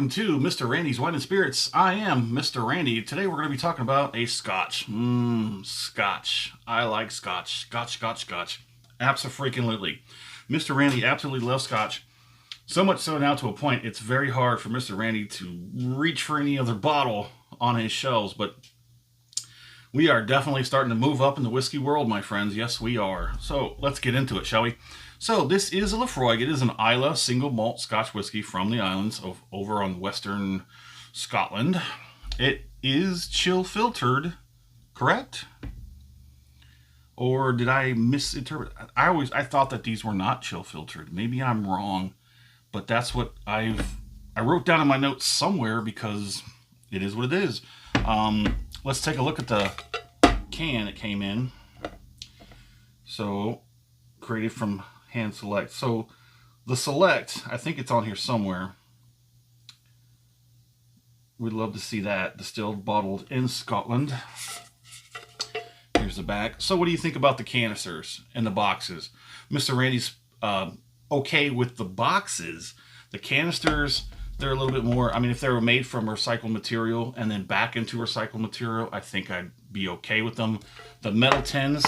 welcome to Mr. Randy's Wine and Spirits. I am Mr. Randy. Today we're going to be talking about a Scotch. Scotch. I like Scotch. Scotch. Abso-freaking-lutely. Mr. Randy absolutely loves Scotch. So much so now to a point it's very hard for Mr. Randy to reach for any other bottle on his shelves, but we are definitely starting to move up in the whiskey world, my friends. Yes, we are. So let's get into it, shall we? So this is a Laphroaig. It is an Islay single malt Scotch whiskey from the islands of over on western Scotland. It is chill filtered, correct? Or did I misinterpret? I thought that these were not chill filtered. Maybe I'm wrong, but that's what I wrote down in my notes somewhere because it is what it is. Let's take a look at the can it came in. So, created from Hand Select. So, the Select, I think it's on here somewhere. We'd love to see that. Distilled, bottled in Scotland. Here's the back. So, what do you think about the canisters and the boxes? Mr. Randy's okay with the boxes. The canisters, they're a little bit more, I mean, if they were made from recycled material and then back into recycled material, I think I'd be okay with them. The metal tins,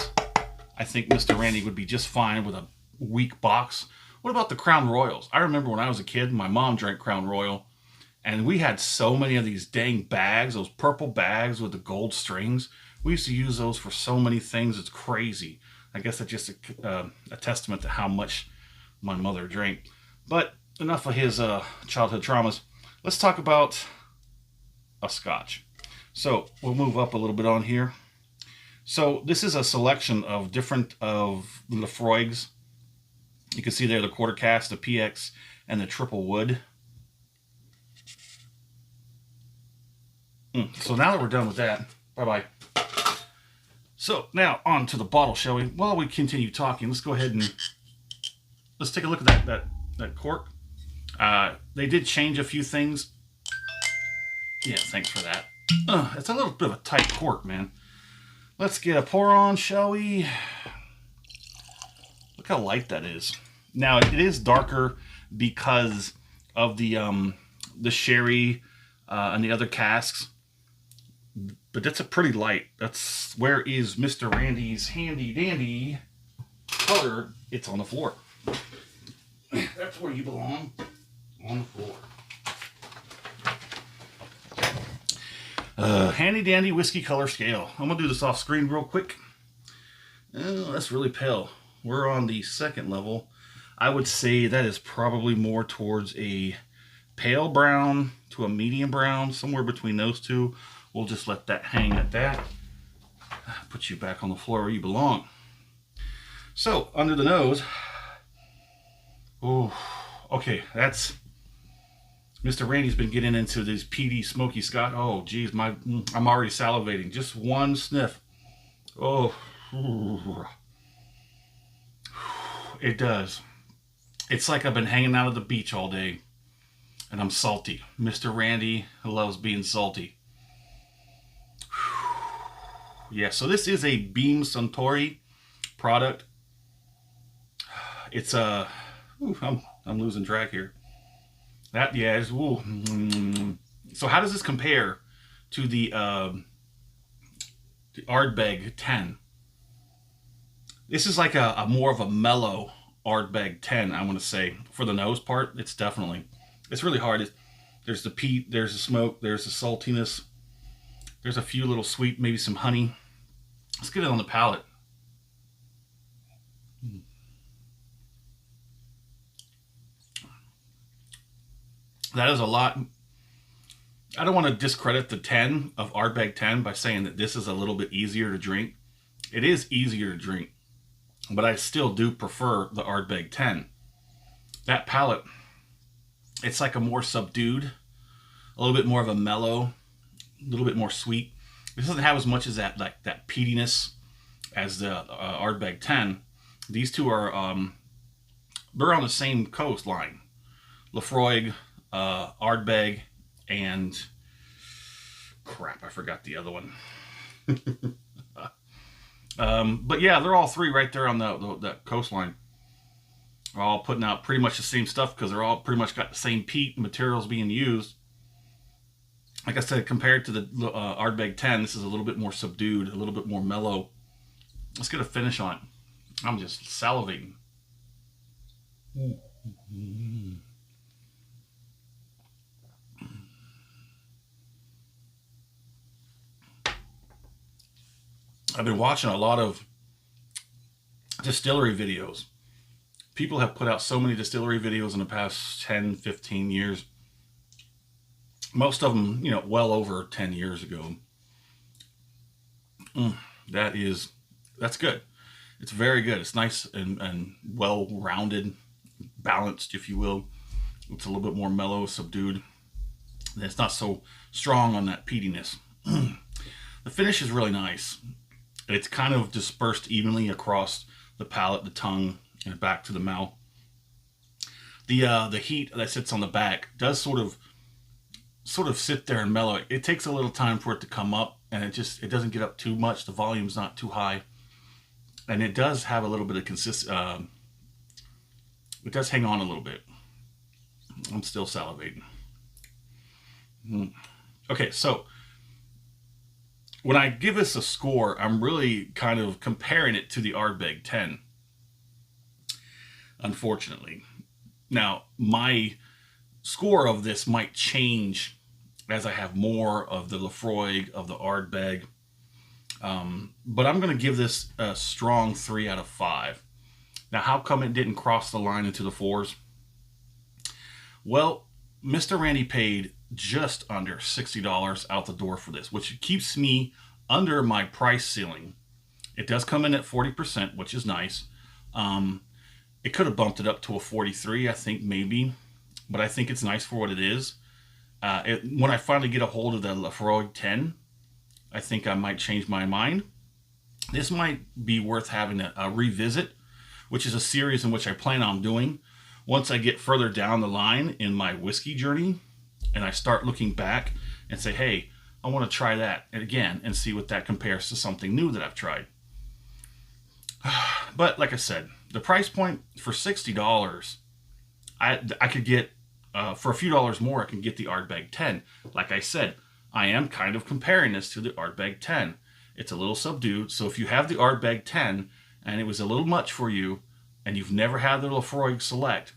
I think Mr. Randy would be just fine with a weak box. What about the Crown Royals? I remember when I was a kid, my mom drank Crown Royal, and we had so many of these dang bags, those purple bags with the gold strings. We used to use those for so many things. It's crazy. I guess that's just a testament to how much my mother drank. But enough of his childhood traumas. Let's talk about a Scotch. So we'll move up a little bit on here. So this is a selection of different of the Laphroaigs. You can see there the quarter cask, the PX, and the triple wood. So now that we're done with that, bye-bye. So now on to the bottle, shall we? While we continue talking, let's go ahead and let's take a look at that cork. They did change a few things. Yeah, thanks for that. It's a little bit of a tight cork, man. Let's get a pour on, shall we? Look how light that is. Now it is darker because of the sherry and the other casks, but that's a pretty light. That's where is Mr. Randy's handy dandy color. It's on the floor. That's where you belong, on the floor. Handy dandy whiskey color scale. I'm gonna do this off screen real quick. Oh, that's really pale. We're on the second level. I would say that is probably more towards a pale brown to a medium brown, somewhere between those two. We'll just let that hang at that. Put you back on the floor where you belong. So, under the nose. Oh, okay, that's Mr. Randy's been getting into this peaty, smoky Scotch. Oh, geez, I'm already salivating. Just one sniff. Oh, it does. It's like I've been hanging out at the beach all day, and I'm salty. Mr. Randy loves being salty. Yeah, so this is a Beam Suntory product. It's a I'm losing track here. That, yeah, is, ooh. So how does this compare to the Ardbeg 10? This is like a more of a mellow Ardbeg 10, I want to say. For the nose part, it's really hard. There's the peat, there's the smoke, there's the saltiness. There's a few little sweet, maybe some honey. Let's get it on the palate. That is a lot. I don't want to discredit the 10 of Ardbeg 10 by saying that this is a little bit easier to drink. It is easier to drink, but I still do prefer the Ardbeg 10. That palate, it's like a more subdued, a little bit more of a mellow, a little bit more sweet. This doesn't have as much as that peatiness as the Ardbeg 10. These two are they're on the same coastline. Laphroaig, Ardbeg, and crap, I forgot the other one. But yeah, they're all three right there on the coastline. They're all putting out pretty much the same stuff because they're all pretty much got the same peat materials being used. Like I said, compared to the Ardbeg 10, this is a little bit more subdued, a little bit more mellow. Let's get a finish on it. I'm just salivating. I've been watching a lot of distillery videos. People have put out so many distillery videos in the past 10, 15 years. Most of them, you know, well over 10 years ago. That's good. It's very good. It's nice and well-rounded, balanced, if you will. It's a little bit more mellow, subdued. It's not so strong on that peatiness. The finish is really nice. It's kind of dispersed evenly across the palate, the tongue, and back to the mouth. The heat that sits on the back does sort of sit there and mellow. It takes a little time for it to come up, and it doesn't get up too much. The volume's not too high, and it does have a little bit of it does hang on a little bit. I'm still salivating. Okay, so when I give this a score, I'm really kind of comparing it to the Ardbeg 10. Unfortunately. Now, my score of this might change as I have more of the Laphroaig, of the Ardbeg. But I'm going to give this a strong 3 out of 5. Now, how come it didn't cross the line into the 4s? Well, Mr. Randy paid just under $60 out the door for this, which keeps me under my price ceiling. It does come in at 40%, which is nice. It could have bumped it up to a 43, I think, maybe. But I think it's nice for what it is. When I finally get a hold of the Laphroaig 10, I think I might change my mind. This might be worth having a revisit, which is a series in which I plan on doing. Once I get further down the line in my whiskey journey, and I start looking back and say, hey, I want to try that again and see what that compares to something new that I've tried. But like I said, the price point for $60, I could get, for a few dollars more, I can get the Ardbeg 10. Like I said, I am kind of comparing this to the Ardbeg 10. It's a little subdued, so if you have the Ardbeg 10 and it was a little much for you, and you've never had the Laphroaig Select,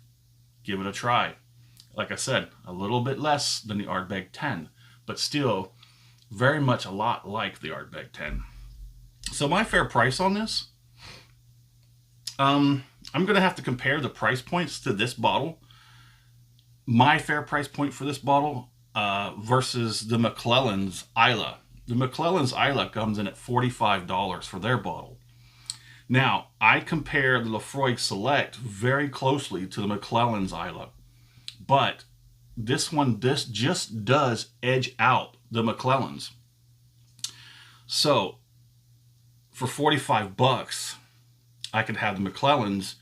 give it a try. Like I said, a little bit less than the Ardbeg 10, but still very much a lot like the Ardbeg 10. So my fair price on this, I'm going to have to compare the price points to this bottle. My fair price point for this bottle versus the McClelland's Islay. The McClelland's Islay comes in at $45 for their bottle. Now, I compare the Laphroaig Select very closely to the McClelland's Islay, but this just does edge out the McClelland's. So, for 45 bucks, I could have the McClelland's,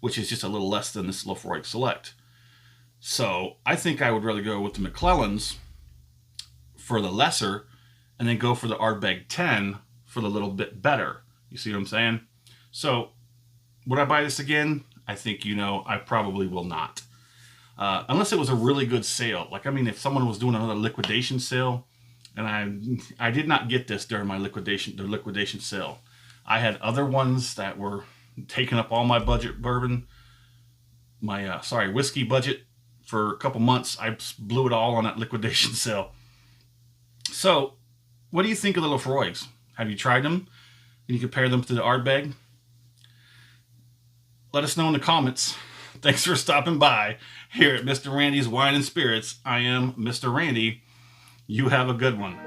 which is just a little less than this Laphroaig Select. So, I think I would rather go with the McClelland's for the lesser, and then go for the Ardbeg 10 for the little bit better. You see what I'm saying? So, would I buy this again? I think, I probably will not. Unless it was a really good sale. Like, I mean, if someone was doing another liquidation sale, and I did not get this during my liquidation sale. I had other ones that were taking up all my budget bourbon, my, whiskey budget for a couple months. I blew it all on that liquidation sale. So, what do you think of the Laphroaigs? Have you tried them? Can you compare them to the Ardbeg? Let us know in the comments. Thanks for stopping by here at Mr. Randy's Wine and Spirits. I am Mr. Randy. You have a good one.